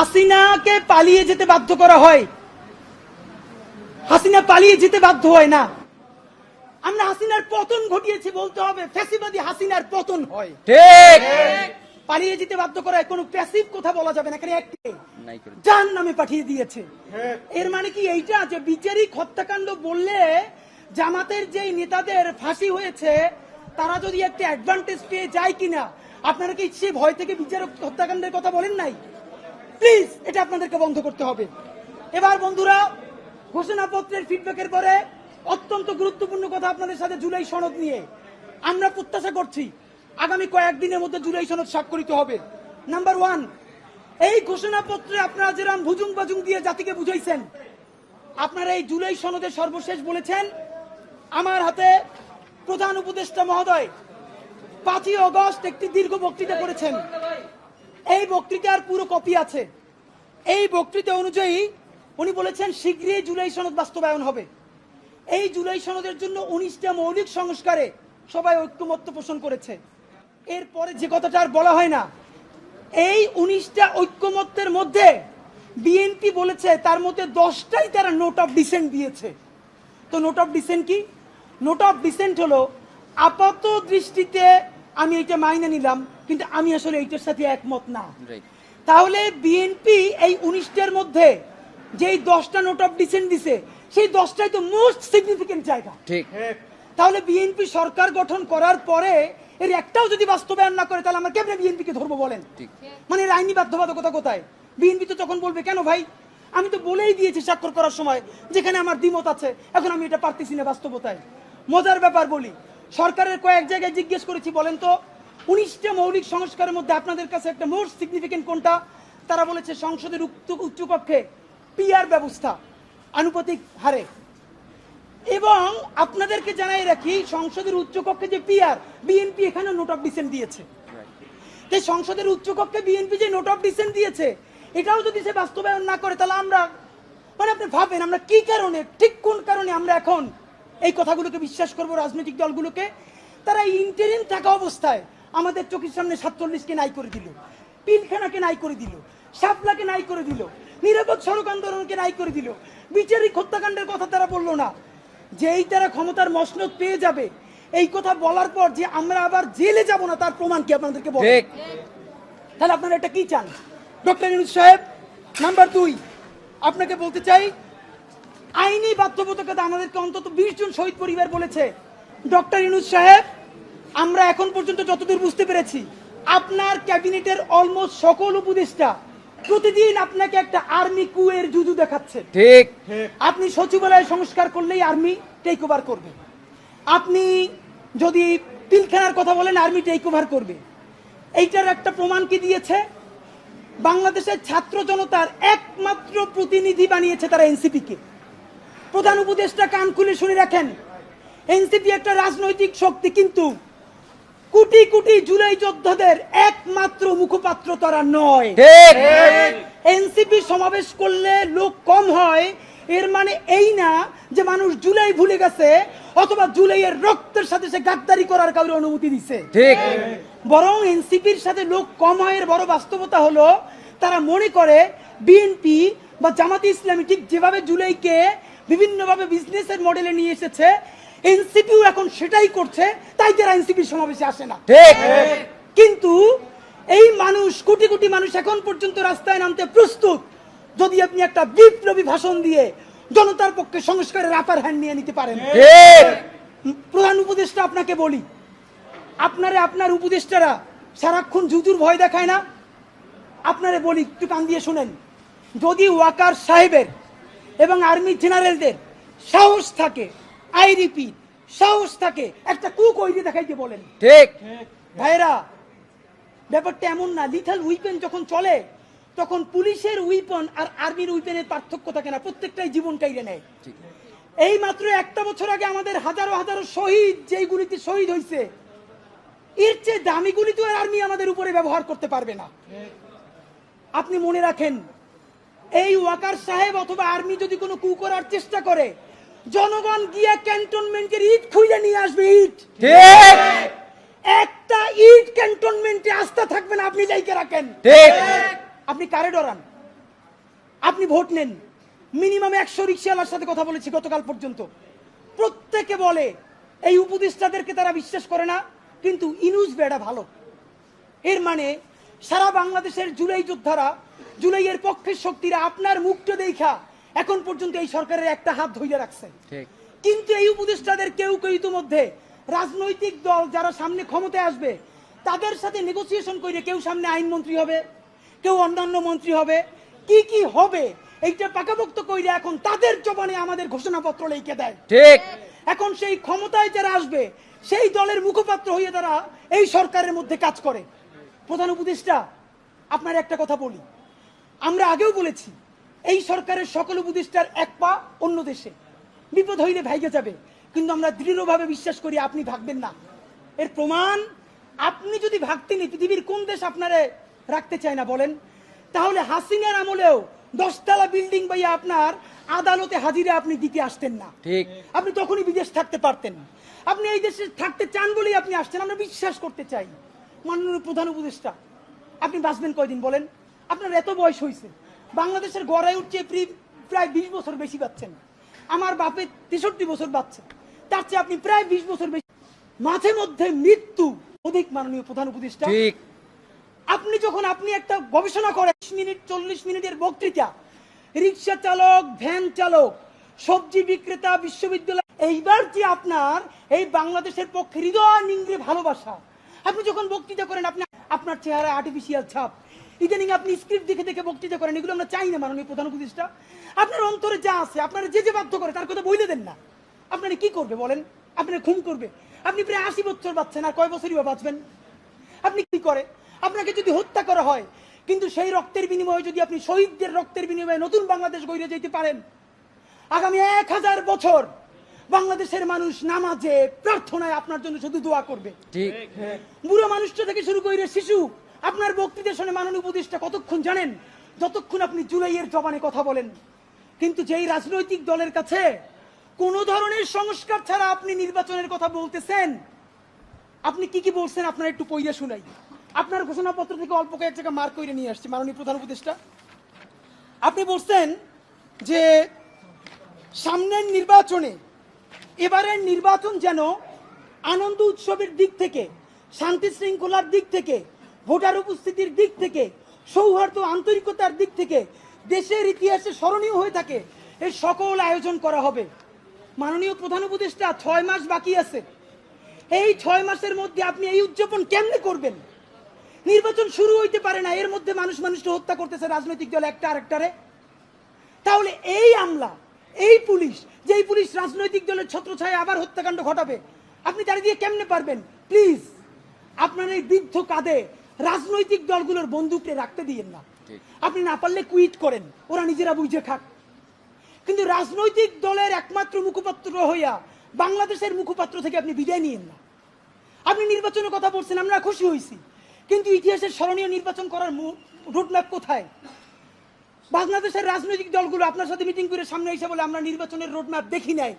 হাসিনাকে পালিয়ে যেতে বাধ্য করা হয়, হাসিনা পালিয়ে যেতে বাধ্য হয় না। আমরা হাসিনার পতন ঘটিয়েছি বলতে হবে, ফ্যাসিবাদী হাসিনার পতন হয়। ঠিক, পালিয়ে যেতে বাধ্য করা কোনো প্যাসিভ কথা বলা যাবে না, এখানে একটাই জাহান্নামে পাঠিয়ে দিয়েছে। এর মানে কি এইটা যে বিচারিক হত্যাকাণ্ড বললে জামাতের যেই নেতাদের ফাঁসি হয়েছে তারা যদি একটা অ্যাডভান্টেজ পেয়ে যায় কিনা, আপনারা কি সে ভয় থেকে বিচারিক হত্যাকাণ্ডের কথা বলেন নাই? প্লিজ এটা আপনাদেরকে বন্ধ করতে হবে। এবার বন্ধুরা, ঘোষণাপত্রের ফিডব্যাকের পরে অত্যন্ত গুরুত্বপূর্ণ কথা আপনাদের সাথে জুলাই সনদ নিয়ে আমরা প্রত্যাশা করছি আগামী কয়েকদিনের মধ্যে জুলাই সনদ স্বাক্ষরিত হবে। নাম্বার 1, এই ঘোষণাপত্রে আপনারা যেরকম ভুজুং বাজুং দিয়ে জাতিকে বুঝাইছেন, আপনারা এই জুলাই সনদের সর্বশেষ বলেছেন আমার হাতে প্রধান উপদেষ্টা মহোদয় 5ই আগস্ট একটি দীর্ঘ বক্তৃতা করেছেন। এই বক্তৃতার পুরো কপি আছে। এই বক্তৃতা অনুযায়ী উনি বলেছেন শীঘ্রই জুলাই সনদ বাস্তবায়ন হবে। এই জুলাই সনদের জন্য 19টা মৌলিক সংস্কারে সবাই ঐক্যমত্য পোষণ করেছে। এরপরে যে কথাটা আর বলা হয় না, এই 19টা ঐক্যমত্যের মধ্যে বিএনপি বলেছে তার মধ্যে 10টাই তারা নোট অফ ডিসেন্ট দিয়েছে। তো নোট অফ ডিসেন্ট কি? নোট অফ ডিসেন্ট হলো আপাত দৃষ্টিতে আমি এটা মাইনে নিলাম, কিন্তু আমি আসলে এইটার সাথে একমত না। তাহলে বিএনপি এই 19টার মধ্যে যেই 10টা নোট অফ ডিসেন্ট দিছে সেই 10টাই তো মোস্ট সিগনিফিকেন্ট জায়গা। ঠিক। তাহলে বিএনপি সরকার গঠন করার পরে এর একটাও যদি বাস্তবায়ন না করে তাহলে আমরা কেমনে বিএনপি কে ধরবো বলেন? মানে এর আইনি বাধ্যবাধকতা কোথায়? বিএনপি তো তখন বলবে কেন ভাই, আমি তো বলেই দিয়েছি স্বাক্ষর করার সময় যেখানে আমার দ্বিমত আছে, এখন আমি এটা পারতেছি না বাস্তবতায়। মজার ব্যাপার বলি, সরকারের কয়েক জায়গায় জিজ্ঞেস করেছি বলেন তো 19টা মৌলিক সংস্কারের মধ্যে আপনাদের কাছে একটা মোস্ট সিগনিফিকেন্ট কোনটা? তারা বলেছে সংসদের উচ্চকক্ষে পিআর ব্যবস্থা আনুপাতিক হারে। এবং আপনাদেরকে জানাই রাখি সংসদের উচ্চকক্ষে যে পিআর, বিএনপি এখানে নোট অফ ডিসেন্ট দিয়েছে। তাই সংসদের উচ্চকক্ষে বিএনপি যে নোট অফ ডিসেন্ট দিয়েছে এটাও যদি সে বাস্তবায়ন না করে তাহলে আমরা মানে আপনি ভাবেন আমরা কি কারণে, ঠিক কোন কারণে আমরা এখন এই কথাগুলোকে বিশ্বাস করব? রাজনৈতিক দলগুলোকে তারা ইন্টারিম থাকা অবস্থায় আমাদের চোখের সামনে 47কে নাই করে দিল, পিলখানাকে নাই করে দিল, শাপলাকে নাই করে দিল, নিরাপদ সড়ক আন্দোলনকে নাই করে দিল, বিচারিক হত্যাকাণ্ডের কথা তারা বললো না। যেই তারা ক্ষমতার মসনদ পেয়ে যাবে এই কথা বলার পর যে আমরা আবার জেলে যাব না তার প্রমাণ কি আপনাদেরকে বল? তাহলে আপনারা এটা কি চান? ডক্টর ইউনূস সাহেব, নাম্বার 2 আপনাকে বলতে চাই আইনি বাধ্যবাধকতা আমাদেরকে অন্তত 20 জন শহীদ পরিবার বলেছে। ডক্টর ইউনূস সাহেব, আমরা এখন পর্যন্ত যতদূর বুঝতে পেরেছি আপনার ক্যাবিনেটের অলমোস্ট সকল উপদেষ্টা প্রতিদিন আপনাকে একটা আর্মি কুয়ের জুজু দেখাচ্ছে। ঠিক। আপনি সচিবালয় সংস্কার করলেই আর্মি টেক ওভার করবে, আপনি যদি পিলখানার কথা বলেন আর্মি টেক ওভার করবে। এইটার একটা প্রমাণ কি দিয়েছে? বাংলাদেশের ছাত্র জনতার একমাত্র প্রতিনিধি বানিয়েছে তারা এনসিপি কে। প্রধান উপদেষ্টা কান খুলে শুনে রাখেন, এনসিপি একটা রাজনৈতিক শক্তি, কিন্তু কোটি কোটি জুলাই যোদ্ধাদের একমাত্র মুখপাত্র তারা নয়। এনসিপি সমাবেশ করলে লোক কম হয় এর মানে এই না যে মানুষ জুলাই ভুলে গেছে অথবা জুলাইয়ের রক্তের সাথে সে গাদ্দারি করার কাউকে অনুমতি দিছে। ঠিক। বরং এনসিপির সাথে লোক কম হয় এর বড় বাস্তবতা হলো তারা মনে করে বিএনপি বা জামাতে ইসলামী ঠিক যেভাবে জুলাইকে বিভিন্নভাবে বিজনেসের মডেলে নিয়ে এসেছে এনসিপিও এখন সেটাই করছে, তাই তারা এনসিপির সমাবেশে আসে না। ঠিক। কিন্তু এই মানুষ, কোটি কোটি মানুষ এখন পর্যন্ত রাস্তায় নামতে প্রস্তুত যদি আপনি একটা বিপ্লবী ভাষণ দিয়ে জনতার পক্ষে সংস্কারের আপার হ্যান্ড নিয়ে নিতে পারেন। প্রধান উপদেষ্টা আপনাকে বলি, আপনার উপদেষ্টারা সারাক্ষণ জুজুর ভয় দেখায় না? আপনারে বলি একটু কান দিয়ে শুনেন, যদি ওয়াকার সাহেবের এবং আর্মি জেনারেলদের সাহস থাকে, আই রিপিট সাহস থাকে, একটা কুক ওইটি দেখাইতে বলেন। ঠিক ভাইরা, ব্যাপারটা এমন না। লিথাল উইপেন যখন চলে তখন পুলিশের উইপন আর আর্মির উইপেনের পার্থক্য থাকে না, প্রত্যেকটাই জীবন কাইরে নেয়। এই মাত্র একটা বছর আগে আমাদের হাজারো হাজারো শহীদ যেই গুলিতে শহীদ হয়েছে এর চেয়ে দামি গুলি তো আর্মি আমাদের উপরে ব্যবহার করতে পারবে না। আপনি মনে রাখেন, এই ওয়াকার সাহেব অথবা আর্মি যদি কোনো কু করার চেষ্টা করে জনগণ গিয়া ক্যান্টনমেন্টের ইট খুঁজে নিয়ে আসবে। ইট একটা ইট ক্যান্টনমেন্টে আস্থা থাকবে না, আপনি যাইকে রাখেন। আপনি কারে ডরান? আপনি ভোট নেন, মিনিমাম 100 রিক্সাওয়ালার সাথে কথা বলেছি গতকাল পর্যন্ত, প্রত্যেকে বলে এই উপদেষ্টাদেরকে তারা বিশ্বাস করে না, কিন্তু ইনুস বেড়া ভালো। এর মানে সারা বাংলাদেশের জুলাই যোদ্ধারা, জুলাইয়ের পক্ষের শক্তিরা আপনার মুখটা দেখা এখন পর্যন্ত এই সরকারের একটা হাত ধরে রাখছে। কিন্তু এই উপদেষ্টাদের কেউ কেউ ইতিমধ্যে রাজনৈতিক দল যারা সামনে ক্ষমতায় আসবে তাদের সাথে নেগোসিয়েশন করে কেউ সামনে আইনমন্ত্রী হবে, কেউ অন্যান্য মন্ত্রী হবে, কি কি হবে এইটা পাকাপোক্ত কইরা এখন তাদের জবানে আমাদের ঘোষণাপত্র লিখে দেয়। ঠিক এখন সেই ক্ষমতায় যারা আসবে সেই দলের মুখপাত্র হয়ে তারা এই সরকারের মধ্যে কাজ করে। প্রধান উপদেষ্টা, আপনার একটা কথা বলি, আমরা আগেও বলেছি এই সরকারের সকল উপদেষ্টার এক পা অন্য দেশে, বিপদ হইলে ভাইগে যাবে, কিন্তু আমরা দৃঢ়ভাবে বিশ্বাস করি আপনি ভাগবেন না। এর প্রমাণ, আপনি যদি ভাগতেন পৃথিবীর কোন দেশ আপনারে রাখতে চায় না বলেন? তাহলে হাসিনার আমলেও 10 তলা বিল্ডিং বাইয়া আপনার আদালতে হাজিরা আপনি দিতে আসতেন না। ঠিক, আপনি তখনই বিদেশ থাকতে পারতেন। আপনি এই দেশে থাকতে চান বলেই আপনি আসছেন, আমরা বিশ্বাস করতে চাই। মাননীয় প্রধান উপদেষ্টা, আপনি বাঁচবেন কয়দিন বলেন? আপনার এত বয়স হয়েছে, বাংলাদেশের গড়ায় উঠছে প্রায় 20 বছর বেশি পাচ্ছেন। আমার বাপে 63 বছর বাচ্চা, তার চেয়ে আপনি প্রায় 20 বছর বেশি। মাঝে মধ্যে মৃত্যু অধিক। মাননীয় প্রধান উপদেষ্টা, আপনি যখন আপনি একটা গবেষণা করেন 40 মিনিটের বক্তৃতা, রিক্সা চালক, ভ্যান চালক, সবজি বিক্রেতা, বিশ্ববিদ্যালয়, এইবার যে আপনার এই বাংলাদেশের পক্ষে হৃদয় নিংড়ে ভালোবাসা, আপনি যখন বক্তৃতা করেন আপনার চেহারা আর্টিফিশিয়াল ছাপ, ইদানিং আপনি স্ক্রিপ্ট দেখে দেখে বক্তৃতা করেন, এগুলো আমরা চাই না। মাননীয় প্রধান উপদেষ্টা, আপনার অন্তরে যা আছে, আপনার যে বাধ্য করে তার কথা বইলে দেন না। আপনারা কি করবে বলেন? আপনার খুন করবে। আপনি প্রায় 80 বছর বাঁচছেন, আর কয় বছরই বা বাঁচবেন? আপনি কি করে? আপনাকে যদি হত্যা করা হয়, কিন্তু সেই রক্তের বিনিময়ে যদি আপনি শহীদদের রক্তের বিনিময়ে নতুন বাংলাদেশ গড়ে যেতে পারেন, আগামী 1000 বছর বাংলাদেশের মানুষ নামাজে প্রার্থনায় আপনার জন্য শুধু দোয়া করবে। ঠিক, বুড়ো মানুষটা থেকে শুরু করে শিশু আপনার বক্তৃতা শুনে মাননীয় উপদেষ্টা কতক্ষণ জানেন? যতক্ষণ আপনি জুলাইয়ের জবানে কথা বলেন। কিন্তু যেই রাজনৈতিক দলের কাছে কোন ধরনের সংস্কার ছাড়া আপনি নির্বাচনের কথা বলতেছেন, আপনি কি কি বলছেন আপনারা একটু পড়ে শুনাই। আপনার ঘোষণাপত্র থেকে অল্প কয়েক জায়গা মার্ক করে নিয়ে আসছি। মাননীয় প্রধান উপদেষ্টা, আপনি বলছেন যে সামনের নির্বাচনে, এবারের নির্বাচন যেন আনন্দ উৎসবের দিক থেকে, শান্তি শৃঙ্খলার দিক থেকে, ভোটার উপস্থিতির দিক থেকে, সৌহার্দ্য আন্তরিকতার দিক থেকে দেশের ইতিহাসে স্মরণীয় হয়ে থাকে, এই সকল আয়োজন করা হবে। মাননীয় প্রধান উপদেষ্টা, 6 মাস বাকি আছে। এই 6 মাসের মধ্যে আপনি এই উদযাপন কেমনে করবেন? নির্বাচন শুরু হইতে পারে না, এর মধ্যে মানুষকে হত্যা করতেছে রাজনৈতিক দল একটা আরেকটারে। তাহলে এই আমলা, এই পুলিশ, যেই পুলিশ রাজনৈতিক দলের ছত্রছায়া আবার হত্যাকাণ্ড ঘটাবে, আপনি তার দিয়ে কেমনে পারবেন? প্লিজ আপনার এই বৃদ্ধ কাঁধে রাজনৈতিক দলগুলোর বন্দুককে রাখতে দিয়েন না। আপনি না পারলে কুইট করেন, ওরা নিজেরা বুঝে খাক। কিন্তু রাজনৈতিক দলের একমাত্র মুখপাত্র হইয়া বাংলাদেশের মুখপাত্র থেকে আপনি বিদায় নিয়েন না। আপনি নির্বাচনের কথা বলছেন, আমরা খুশি হয়েছি, কিন্তু ইতিহাসের স্মরণীয় নির্বাচন করার রোডম্যাপ কোথায়? বাংলাদেশের রাজনৈতিক দলগুলো আপনার সাথে মিটিং করে সামনে এসে বলে আমরা নির্বাচনের রোডম্যাপ দেখি নাই,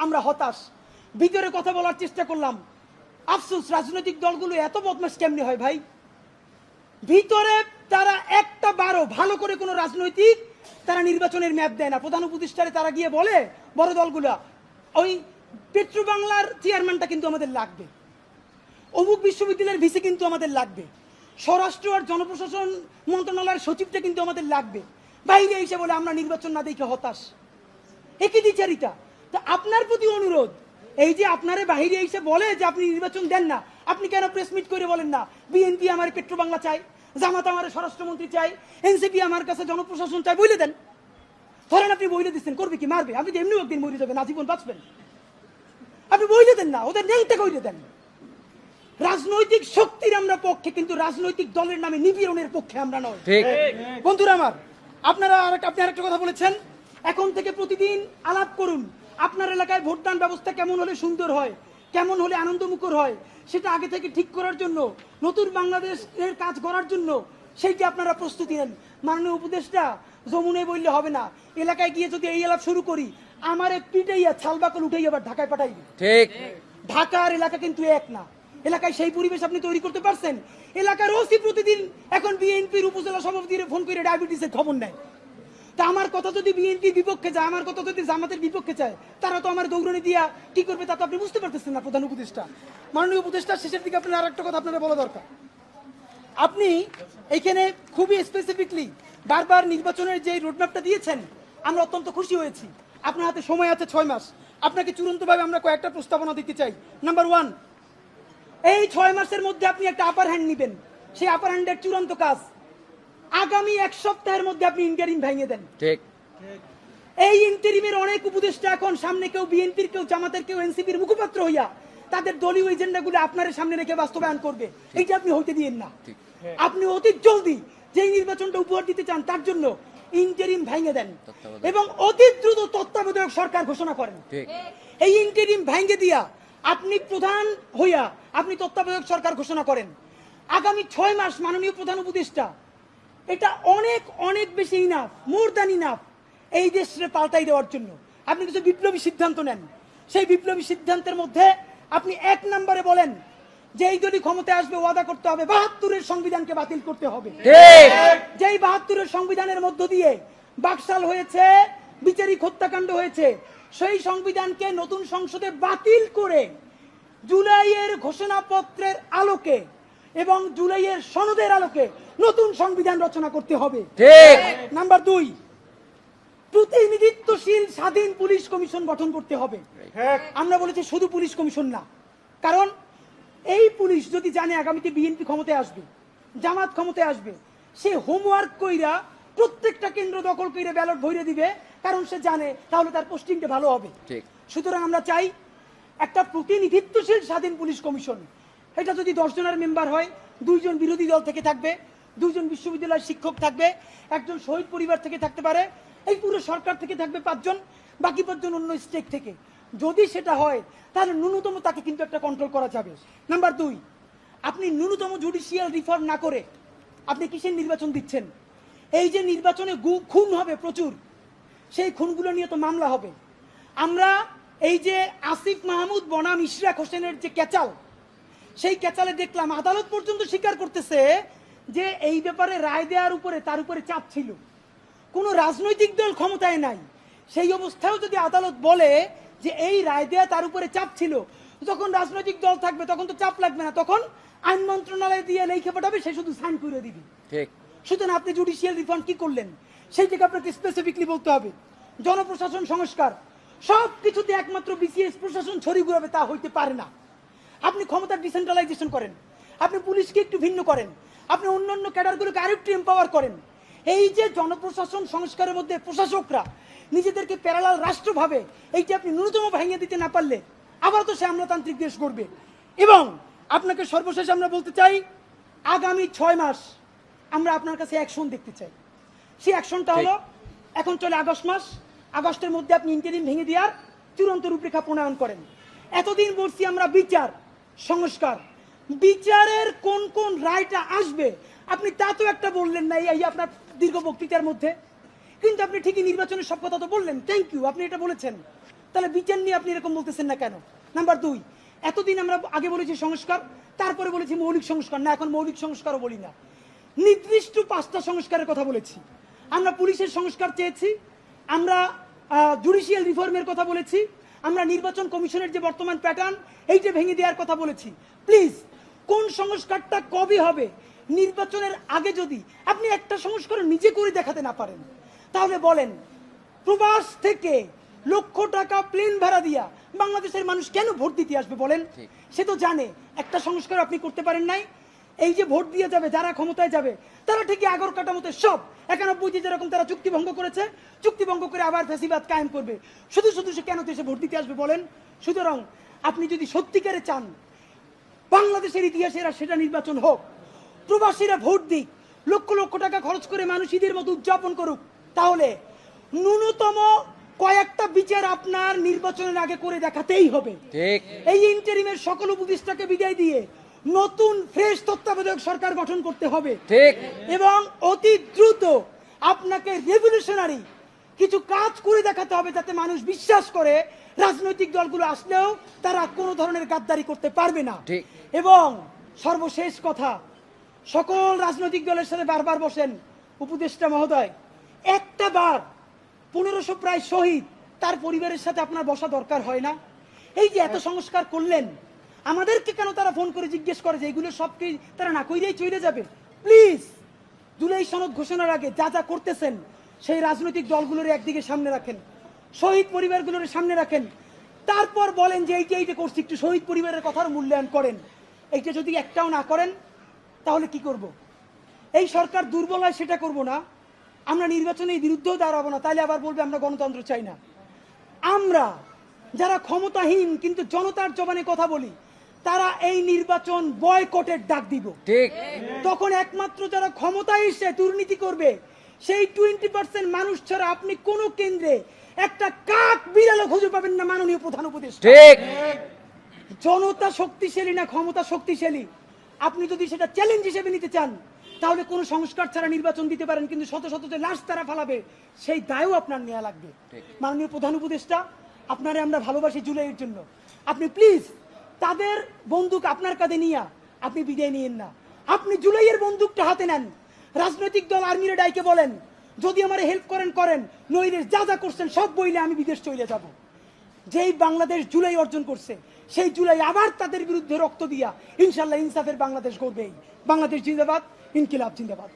আমরা হতাশ। ভিতরে কথা বলার চেষ্টা করলাম, আফসোস রাজনৈতিক দলগুলো এত বদমাশ কেমনে হয় ভাই? ভিতরে তারা একটা বারো ভালো করে কোনো রাজনৈতিক তারা নির্বাচনের ম্যাপ দেয় না। প্রধান উপদেষ্টারে তারা গিয়ে বলে বড় দলগুলা, ওই পেট্রো বাংলার চেয়ারম্যানটা কিন্তু আমাদের লাগবে, অমুক বিশ্ববিদ্যালয়ের ভিসি কিন্তু আমাদের লাগবে, স্বরাষ্ট্র আর জনপ্রশাসন মন্ত্রণালয়ের সচিবটা কিন্তু আমাদের লাগবে। বাইরে এসে বলে আমরা নির্বাচন না দেখে হতাশ। একই দ্বিচারিতা। তো আপনার প্রতি অনুরোধ, এই যে আপনারে বাহিরে এসে বলে যে আপনি নির্বাচন দেন না, আপনি কেন প্রেস মিট করে বলেন না বিএনপি আমার পেট্রো বাংলা চাই, জামাত আমার স্বরাষ্ট্রমন্ত্রী চাই, এনসিপি আমার কাছে জনপ্রশাসন চাই, বলে দেন। ধরেন আপনি বইলে দিচ্ছেন, করবে কি? মারবে। আপনি তো এমনি একদিন মরে যাবেন, আজীবন বাঁচবেন। আপনি বইলে দেন না, ওদের নেংতে কইলে দেন। রাজনৈতিক শক্তির আমরা পক্ষে, কিন্তু রাজনৈতিক দলের নামে নিপীড়নের পক্ষে আমরা নয়। বন্ধুরা আমার, আপনি আরেকটা কথা বলেছেন, এখন থেকে প্রতিদিন আলাপ করুন আপনার এলাকায় ভোটদান ব্যবস্থা কেমন হলে সুন্দর হয়, কেমন হলে আনন্দমুখর হয়, সেটা আগে থেকে ঠিক করার জন্য, নতুন বাংলাদেশের কাজ করার জন্য সেইটি আপনারা প্রস্তুতি নেন। মাননীয় উপদেষ্টা, যমুনায় বললে হবে না, এলাকায় গিয়ে যদি এই আলাপ শুরু করি, আমার পিটাইয়া ছালবাকল উঠেই আবার ঢাকায় পাঠাইবে। ঠিক, ঢাকার এলাকা কিন্তু এক না। এলাকায় সেই পরিবেশ আপনি তৈরি করতে পারছেন? এলাকার ওসি প্রতিদিন এখন বিএনপির উপজেলা সভাপতির ফোন করে ডায়াবেটিসের খবর নেয়। তা আমার কথা যদি বিএনপি বিপক্ষে যায়, আমার কথা যদি জামাতের বিপক্ষে চায়, তারা তো আমার দৌড়নি দিয়া কি করবে তা তো আপনি বুঝতে পারতেছেন না। প্রধান উপদেষ্টা, মাননীয় উপদেষ্টা, শেষের দিকে আপনার আর একটা কথা আপনারা বলা দরকার। আপনি এইখানে খুবই স্পেসিফিকলি বারবার নির্বাচনের যে রোডম্যাপটা দিয়েছেন, আমরা অত্যন্ত খুশি হয়েছি। আপনার হাতে সময় আছে 6 মাস। আপনাকে চূড়ান্তভাবে আমরা কয়েকটা প্রস্তাবনা দিতে চাই। নাম্বার 1, এই 6 মাসের মধ্যে আপনি একটা আপার হ্যান্ড নেবেন। সেই আপার হ্যান্ডের চূড়ান্ত কাজ আগামী 1 সপ্তাহের মধ্যে আপনি ইন্টারিম ভেঙে দেন। ঠিক। এই ইন্টারিমের অনেক উপদেষ্টা এখন সামনে কেউ বিএনপির, কেউ জামাতের, কেউ এনসিপির মুখপাত্র হইয়া তাদের দলীয় এজেন্ডাগুলো আপনার সামনে রেখে বাস্তবায়ন করবে। এইটা আপনি হইতে দিয়েন না। আপনি অতি জলদি যেই নির্বাচনটা উপহার দিতে চান তার জন্য ইন্টারিম ভেঙে দেন এবং অতি দ্রুত তত্ত্বাবধায়ক সরকার ঘোষণা করেন। এই ইন্টারিম ভেঙে দিয়া আপনি প্রধান হইয়া আপনি তত্ত্বাবধায়ক সরকার ঘোষণা করেন। আগামী 6 মাস মাননীয় প্রধান উপদেষ্টা, এটা অনেক অনেক বেশি ইনাফ, মোর দ্যান ইনাফ এই দেশে পাল্টাই দেওয়ার জন্য। আপনি কিছু বিপ্লবী সিদ্ধান্ত নেন। সেই বিপ্লবী সিদ্ধান্তের মধ্যে আপনি 1 নম্বরে বলেন যে এই দলই ক্ষমতায় আসবে ওয়াদা করতে হবে 72-এর সংবিধানকে বাতিল করতে হবে। যেই 72-এর সংবিধানের মধ্য দিয়ে বাকশাল হয়েছে, বিচারিক হত্যাকাণ্ড হয়েছে, সেই সংবিধানকে নতুন সংসদে বাতিল করে জুলাইয়ের ঘোষণাপত্রের আলোকে এবং জুলাইয়ের সনদের আলোকে নতুন সংবিধান রচনা করতে হবে। নাম্বার 2, প্রতিনিধিত্বশীল স্বাধীন পুলিশ কমিশন গঠন করতে হবে। আমরা বলেছি শুধু পুলিশ কমিশন না, কারণ এই পুলিশ যদি জানে আগামীতে বিএনপি ক্ষমতায় আসবে, জামাত ক্ষমতায় আসবে, সে হোমওয়ার্ক কইরা প্রত্যেকটা কেন্দ্র দখল করে ব্যালট ভরে দিবে, কারণ সে জানে তাহলে তার পোস্টিংটা ভালো হবে। সুতরাং আমরা চাই একটা প্রতিনিধিত্বশীল স্বাধীন পুলিশ কমিশন। এটা যদি 10 জনের মেম্বার হয়, 2 জন বিরোধী দল থেকে থাকবে, 2 জন বিশ্ববিদ্যালয়ের শিক্ষক থাকবে, 1 জন শহীদ পরিবার থেকে থাকতে পারে, এই পুরো সরকার থেকে থাকবে 5 জন, বাকি 5 জন অন্য স্টেক থেকে। যদি সেটা হয় তাহলে ন্যূনতম তাকে কিন্তু একটা কন্ট্রোল করা যাবে। নাম্বার 2, আপনি ন্যূনতম জুডিশিয়াল রিফর্ম না করে আপনি কিসের নির্বাচন দিচ্ছেন? এই যে নির্বাচনে খুন হবে প্রচুর, সেই খুনগুলো নিয়ে তো মামলা হবে। আমরা এই যে আসিফ মাহমুদ বনাম ইশরাক হোসেনের যে ক্যাচাল, সেই ক্যাচালে দেখলাম আদালত পর্যন্ত স্বীকার করতেছে যে এই ব্যাপারে রায় দেওয়ার উপরে তার উপরে চাপ ছিল। কোনো রাজনৈতিক দল ক্ষমতায় নাই, সেই অবস্থায়ও যদি আদালত বলে যে এই রায় দেওয়া তার উপরে চাপ ছিল, যখন রাজনৈতিক দল থাকবে তখন তো চাপ লাগবে না, তখন আইন মন্ত্রণালয় দিয়ে লিখে পাঠাবে, সে শুধু সাইন করে দিবে। সুতরাং আপনি জুডিশিয়াল রিফর্ম কি করলেন সেই থেকে আপনাকে স্পেসিফিকলি বলতে হবে। জনপ্রশাসন সংস্কার, সব কিছুতে একমাত্র বিসিএস প্রশাসন ছড়ি ঘুরাবে তা হইতে পারে না। আপনি ক্ষমতার ডিসেন্ট্রালাইজেশন করেন, আপনি পুলিশকে একটু ভিন্ন করেন, আপনি অন্যান্য ক্যাডারগুলোকে আরেকটু এম্পাওয়ার করেন। এই যে জনপ্রশাসন সংস্কারের মধ্যে প্রশাসকরা নিজেদেরকে প্যারালাল রাষ্ট্র ভাবে, এইটা আপনি ন্যূনতম ভেঙে দিতে না পারলে আবার তো সে আমলাতান্ত্রিক দেশ করবে। এবং আপনাকে সর্বশেষ আমরা বলতে চাই, আগামী 6 মাস আমরা আপনার কাছে অ্যাকশন দেখতে চাই। সেই অ্যাকশনটা হলো, এখন চলে আগস্ট মাস, আগস্টের মধ্যে আপনি ইন্টারিম ভেঙে দেওয়ার চূড়ান্ত রূপরেখা প্রণয়ন করেন। এতদিন বলছি আমরা বিচার সংস্কার, বিচারের কোন কোন রায়টা আসবে আপনি তা তো একটা বললেন না এই আপনার দীর্ঘ বক্তৃতার মধ্যে, কিন্তু আপনি ঠিকই নির্বাচনের সব কথা তো বললেন, থ্যাংক ইউ, আপনি এটা বলেছেন। তাহলে বিচার নিয়ে আপনি এরকম বলতেছেন না কেন? নাম্বার 2, এতদিন আমরা আগে বলেছি সংস্কার, তারপরে বলেছি মৌলিক সংস্কার, না এখন মৌলিক সংস্কারও বলি না, নির্দিষ্ট 5টা সংস্কারের কথা বলেছি। আমরা পুলিশের সংস্কার চেয়েছি, আমরা জুডিশিয়াল রিফর্মের কথা বলেছি, আমরা নির্বাচন কমিশনের যে বর্তমান প্যাটার্ন এইটা ভেঙে দেওয়ার কথা বলেছি। প্লিজ, কোন সংস্কারটা কবে হবে? নির্বাচনের আগে যদি আপনি একটা সংস্কার নিজে করে দেখাতে না পারেন, তাহলে বলেন প্রবাস থেকে লক্ষ টাকা প্লেন ভাড়া দিয়া বাংলাদেশের মানুষ কেন ভোট দিতে আসবে বলেন? সে তো জানে একটা সংস্কার আপনি করতে পারেন নাই। এই যে ভোট দিয়ে যাবে যারা ক্ষমতায় যাবে, তারা ঠিকই আগর কাটামতে সব 91 যেরকম তারা চুক্তি ভঙ্গ করেছে, চুক্তি ভঙ্গ করে আবার ফ্যাসিবাদ কায়েম করবে। শুধু শুধু সে কেন তো এসে ভোট দিতে আসবে বলেন? সুতরাং আপনি যদি সত্যিকারে চান বাংলাদেশের ইতিহাসে সেটা নির্বাচন হোক, প্রবাসীরা ভোট দিক, লক্ষ লক্ষ টাকা খরচ করে মানুষ ঈদের মতো উদযাপন করুক, তাহলে ন্যূনতম কয়েকটা বিচার আপনার নির্বাচনের আগে করে দেখাতেই হবে। এই ইন্টারিমের সকল উপদেষ্টাকে বিদায় দিয়ে নতুন ফ্রেশ তত্ত্বাবধায়ক সরকার গঠন করতে হবে এবং অতি দ্রুত আপনাকে রেভলিউশনারি কিছু কাজ করে দেখাতে হবে, যাতে মানুষ বিশ্বাস করে রাজনৈতিক দলগুলো আসলেও তারা কোনো ধরনের গাদ্দারি করতে পারবে না। এবং সর্বশেষ কথা, সকল রাজনৈতিক দলের সাথে বারবার বসেন উপদেষ্টা মহোদয়, একটা বার 1500 প্রায় শহীদ তার পরিবারের সাথে আপনার বসা দরকার হয় না? এই যে এত সংস্কার করলেন, আমাদেরকে কেন তারা ফোন করে জিজ্ঞেস করে যে এগুলো সব কি তারা না কইরেই চলে যাবে? প্লিজ জুলাই সনদ ঘোষণার আগে যা যা করতেছেন সেই রাজনৈতিক দলগুলোর একদিকে সামনে রাখেন, শহীদ পরিবারগুলোর সামনে রাখেন, তারপর বলেন যে এইটা এইটা করছি, একটু শহীদ পরিবারের কথার মূল্যায়ন করেন। এইটা যদি একটাও না করেন তাহলে কি করব? এই সরকার দুর্বল হয় সেটা করব না, আমরা নির্বাচনের বিরুদ্ধেও দাঁড়াবো না, তাহলে আবার বলবে আমরা গণতন্ত্র চাই না। আমরা যারা ক্ষমতাহীন কিন্তু জনতার জবানে কথা বলি, তারা এই নির্বাচন বয়কটের ডাক দিব। ঠিক। তখন একমাত্র যারা ক্ষমতায় এসে দুর্নীতি করবে সেই 20% মানুষ ছাড়া আপনি কোন কেন্দ্রে একটা কাক বিড়ালও খুঁজে পাবেন না। মাননীয় প্রধান উপদেষ্টা, ঠিক। জনতা শক্তিশালী না ক্ষমতা শক্তিশালী, আপনি যদি সেটা চ্যালেঞ্জ হিসেবে নিতে চান তাহলে কোনো সংস্কার ছাড়া নির্বাচন দিতে পারেন, কিন্তু শত শত যে লাশ তারা ফালাবে সেই দায়ও আপনার নেওয়া লাগবে। মাননীয় প্রধান উপদেষ্টা, আপনারে আমরা ভালোবাসি জুলাইয়ের জন্য, আপনি প্লিজ তাদের বন্দুক আপনার কাঁধে নিয়ে আপনি বিদায় নিয়েন না। আপনি জুলাইয়ের বন্দুকটা হাতে নেন, রাজনৈতিক দল আর্মিরে ডাইকে বলেন যদি আমার হেল্প করেন করেন, নইলে যা যা করছেন সব বইলে আমি বিদেশ চলে যাব। যেই বাংলাদেশ জুলাই অর্জন করছে সেই জুলাই আবার তাদের বিরুদ্ধে রক্ত দিয়া ইনশাল্লাহ ইনসাফের বাংলাদেশ গড়বেই। বাংলাদেশ জিন্দাবাদ, ইনকিলাব জিন্দাবাদ।